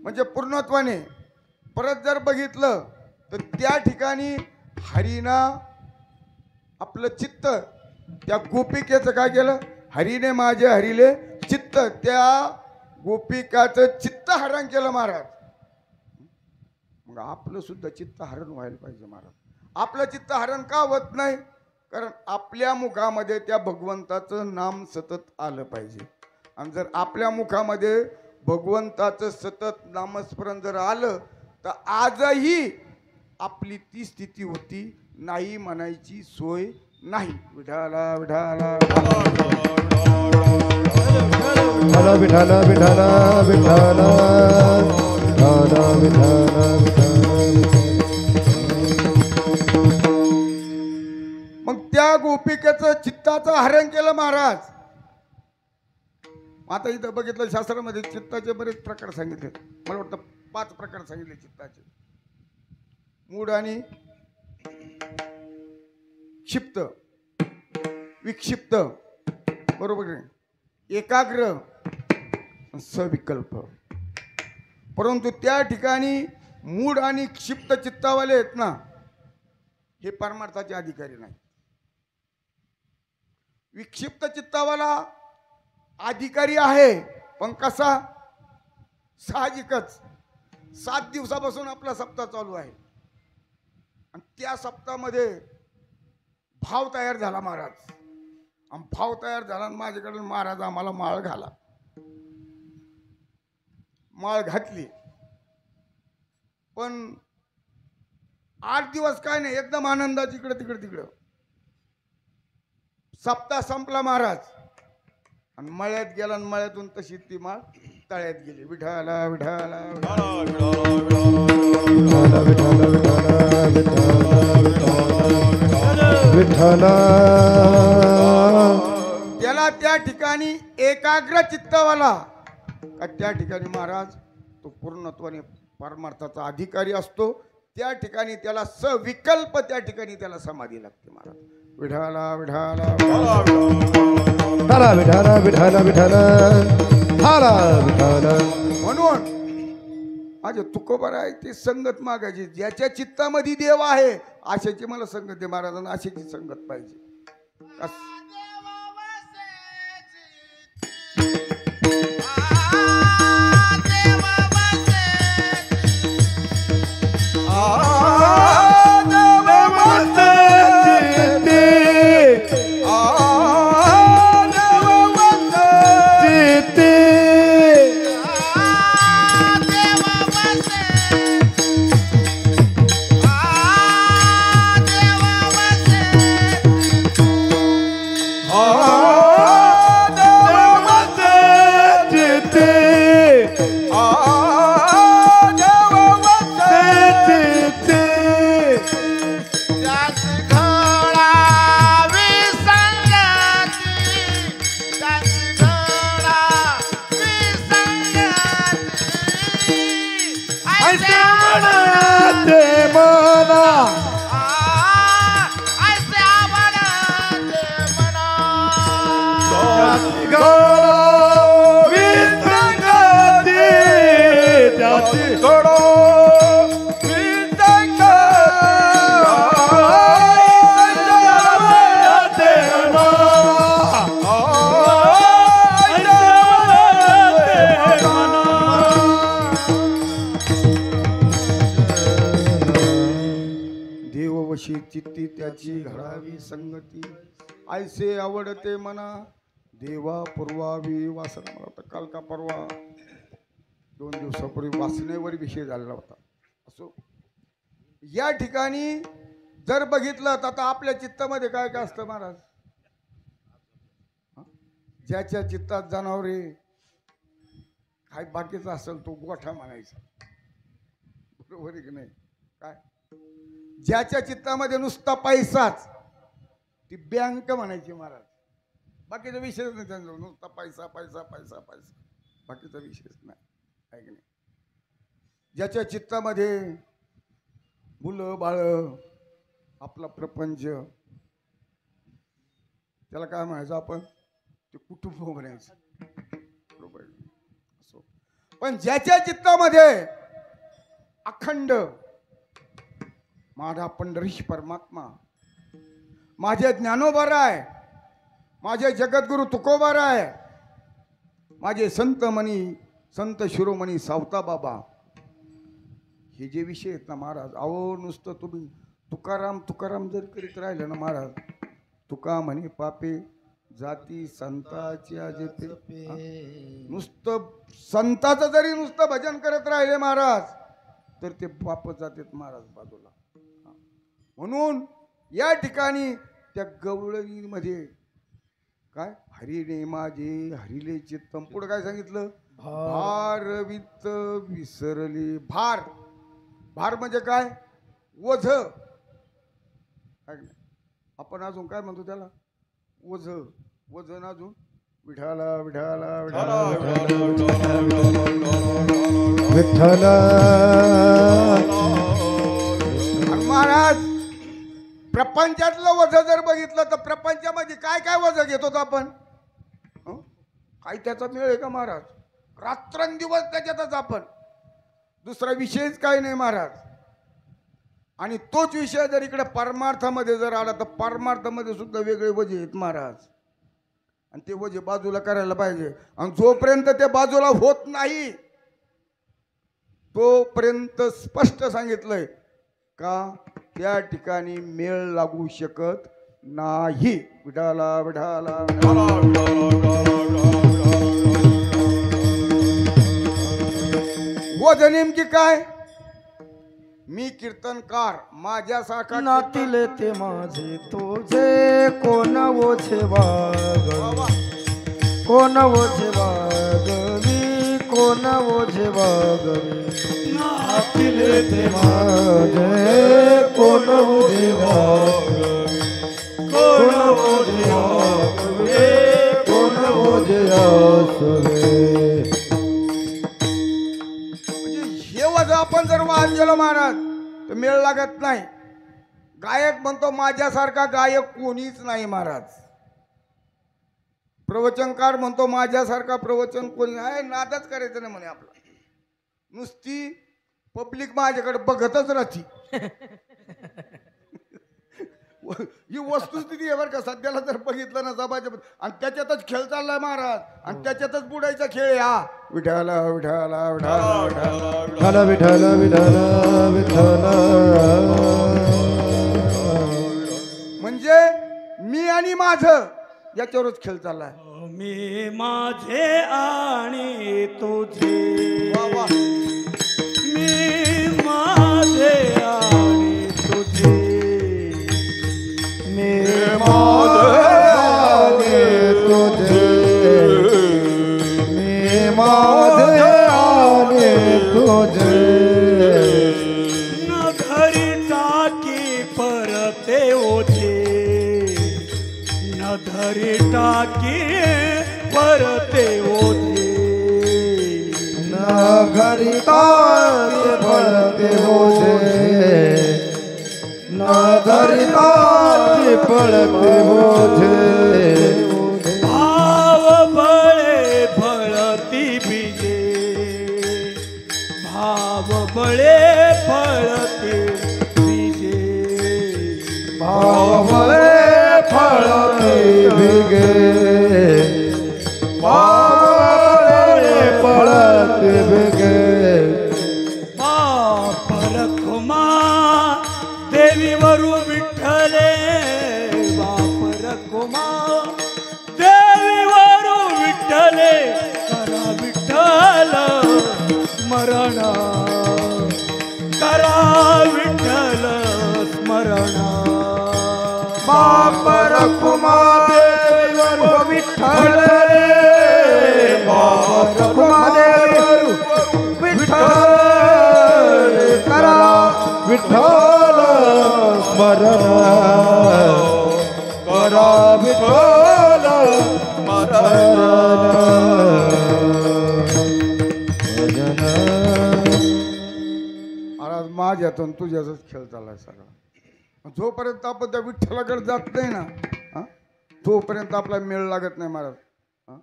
म्हणजे पूर्णत्वाने. परत जर बघितलं तर त्या ठिकाणी हरीना आपलं चित्त त्या गोपिकेचं काय केलं, हरीने माझे हरीले चित्त, त्या गोपिकाचं चित्त हरण केलं महाराज. मग आपलं सुद्धा चित्त हरण व्हायला पाहिजे महाराज. आपलं चित्त हरण का होत नाही, कारण आपल्या मुखामध्ये त्या भगवंताचं नाम सतत आलं पाहिजे. आणि जर आपल्या मुखामध्ये भगवंताचं सतत नामस्मरण जर आलं तर आजही आपली ती स्थिती होती, नाही म्हणायची सोय नाही. विठाला विठाला विठाला विठाला विठाला विठाला मग त्या गोपिकेचं चित्ताचं हरण केलं महाराज. आता इथं बघितलं शास्त्रामध्ये चित्ताचे बरेच प्रकार सांगितले. मला वाटतं 5 प्रकार सांगितले चित्ताचे. मूढ आणि क्षिप्त, विक्षिप्त, बरोबर आहे, एकाग्र, सविकल्प. परंतु त्या ठिकाणी मूढ आणि क्षिप्त चित्तावाले आहेत ना, हे परमार्थाचे अधिकारी नाही. विक्षिप्त चित्तावाला अधिकारी आहे, पण कसा, साहजिकच 7 दिवसापासून आपला सप्ताह चालू आहे आणि त्या सप्ताहामध्ये भाव तयार झाला महाराज. आणि भाव तयार झाला माझ्याकडे, महाराज आम्हाला माळ घाला. माळ घातली, पण 8 दिवस काय नाही, एकदम आनंदाची इकडे तिकडे तिकडं. सप्ताह संपला महाराज आणि मळ्यात गेला आणि मळ्यातून तशी ती माळ तळ्यात गेली. विठाला विठाला विठाला. त्याला त्या ठिकाणी एकाग्र चित्तावाला का त्या ठिकाणी महाराज तो पूर्णत्वाने परमार्थाचा अधिकारी असतो. त्या ठिकाणी त्याला सविकल्प, त्या ठिकाणी त्याला समाधी लागते महाराज. विठाला विठाला विठाला विठाला विठाला विठाला विठाला. म्हणून माझे तुकोबर आहे ते संगत मागायची. ज्याच्या चित्तामध्ये देव आहे अशाची मला संगत दे महाराजांना, अशाची संगत पाहिजे. विसंगती त्याची सोडो देववशी चित्ती त्याची घडावी संगती ऐसे आवडते मना देवा पूर्वावी वासना. मला वाटतं काल का परवा 2 दिवसापूर्वी वासनेवर विषय झालेला होता. असो या ठिकाणी जर बघितलं तर आता आपल्या चित्तामध्ये काय काय असतं महाराज. ज्याच्या चित्तात जनावरे काय बाकीचा असेल तो गोठा म्हणायचा. बरोबर आहे की नाही. काय ज्याच्या चित्तामध्ये नुसता पैसाच ती बँक म्हणायची महाराज. बाकीचा विषयच नाही त्यांचा. नुसता पैसा पैसा पैसा पैसा बाकीचा विषयच नाही. आहे की नाही. ज्याच्या चित्तामध्ये मुलं बाळ आपला प्रपंच त्याला काय म्हणायचं आपण ते कुटुंब म्हणायचं. बरोबर असो. पण ज्याच्या चित्तामध्ये अखंड माझा पंढरीश परमात्मा माझे ज्ञानोबा आहे, माझे जगद्गुरु तुकोबा आहे, माझे संत मनी संत शिरोमणी सावता बाबा हे जे विषय आहेत ना महाराज. अहो नुसतं तुम्ही तुकाराम तुकाराम जर करीत राहिलं ना महाराज. तुका म्हणे पापे जाती संताच्या जेते. नुसतं संताचं जरी नुसतं भजन करत राहिले महाराज तर ते पाप जातात महाराज बाजूला. म्हणून या ठिकाणी त्या गवळणीमध्ये काय हरिणे माझे हरिले चित्तम. पुढे काय सांगितलं. भार वित्त विसरले. भार भार म्हणजे काय ओझ. आपण अजून काय म्हणतो त्याला ओझ. वजन अजून विठाला विठाला विठाला विठ्ठला. महाराज प्रपंचातलं वज जर बघितलं तर प्रपंचामध्ये काय काय वज घेतो आपण. काय त्याचा मेळ आहे का महाराज. रात्रंदिवस त्याच्यातच आपण. दुसरा विषयच काय नाही महाराज. आणि तोच विषय जर इकडे परमार्थामध्ये जर आला तर परमार्थामध्ये सुद्धा वेगळे वजे आहेत महाराज. आणि ते वजे बाजूला करायला पाहिजे. आणि जोपर्यंत ते बाजूला होत नाही तोपर्यंत स्पष्ट सांगितलंय का त्या ठिकाणी मेळ लागू शकत नाही. विठाला विठाला वज नेमकी काय. मी कीर्तनकार माझ्यासारखा नातीले ते माझे तुझे कोण ओझे वाग. कोण ओझे वागवी कोण ओझे वागवी. नातीले ते माझे कोण ओझे वागवी कोण ओझे वागवी कोण ओझे असवे. आपण जर वाहत गेलो महाराज तर मेळ लागत नाही. गायक म्हणतो माझ्यासारखा गायक कोणीच नाही महाराज. प्रवचनकार म्हणतो माझ्यासारखा प्रवचन कोणी आहे. नादच करायचं नाही म्हणे आपला. नुसती पब्लिक माझ्याकडे बघतच राहती. ही वस्तुस्थिती आहे बरं का. सध्याला जर बघितलं ना सभाच्या आणि त्याच्यातच खेळ चाललाय महाराज. आणि त्याच्यातच बुडायचा खेळ. हा विठाला विठाला विठाला विठ्ठला विठ्ठला विठ्ठला विठ्ठला. म्हणजे मी आणि माझं याच्यावरच खेळ चाललाय. मी माझे आणि तुझे. वा मी माझे आणि तुझे. मी माझे तुझे. मी माझे आणि तुझे. न घरी टाकी परते ओझे. न घरी टाकी परते ओझे. न घरी तारे पडते ओझे. न घरी तारे पडते ओझे. भाव बावळे पळती भिगे बावळे पळती भिगे बापर खुमा देवीवरू विठ्ठले बापर खुमा देवीवरू विठ्ठले करा विठ्ठल स्मरण करा विठ्ठल स्मरण बापर कुमार विठ्ठल बापर कुमार विठ्ठल करा विठ्ठल स्मरण करा विठ्ठल स्मरण भजन महाराज माझ्यातून तुझ्याचाच खेळ चाललाय सगळा. जोपर्यंत आपण त्या विठ्ठलाकडे जात नाही ना हा, तोपर्यंत आपला मेळ लागत नाही महाराज. हा?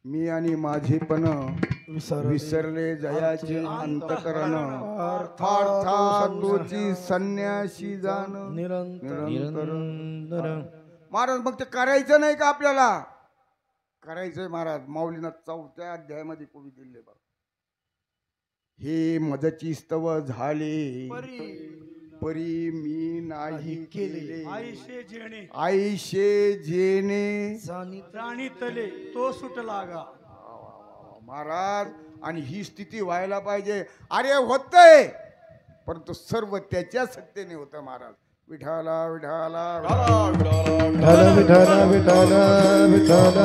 मी आणि माझे पण विसरले जयाचे अंतकरण अर्थात तोची संन्यासी जाण निरंतर. महाराज मग ते करायचं नाही का आपल्याला? करायचंय महाराज. माऊलीनं 4थ्या अध्यायामध्ये कवी दिले बघ. हे मजची स्तव झाले परी मी नाही केले आईशे जेणे आईशे जेने जाणीतले तो सुट लागा. महाराज आणि ही स्थिती व्हायला पाहिजे. अरे होतंय परंतु सर्व त्याच्या सत्तेने होतं महाराज. विठाला विठाला विठ्ठल विठ्ठल विठ्ठल विठ्ठल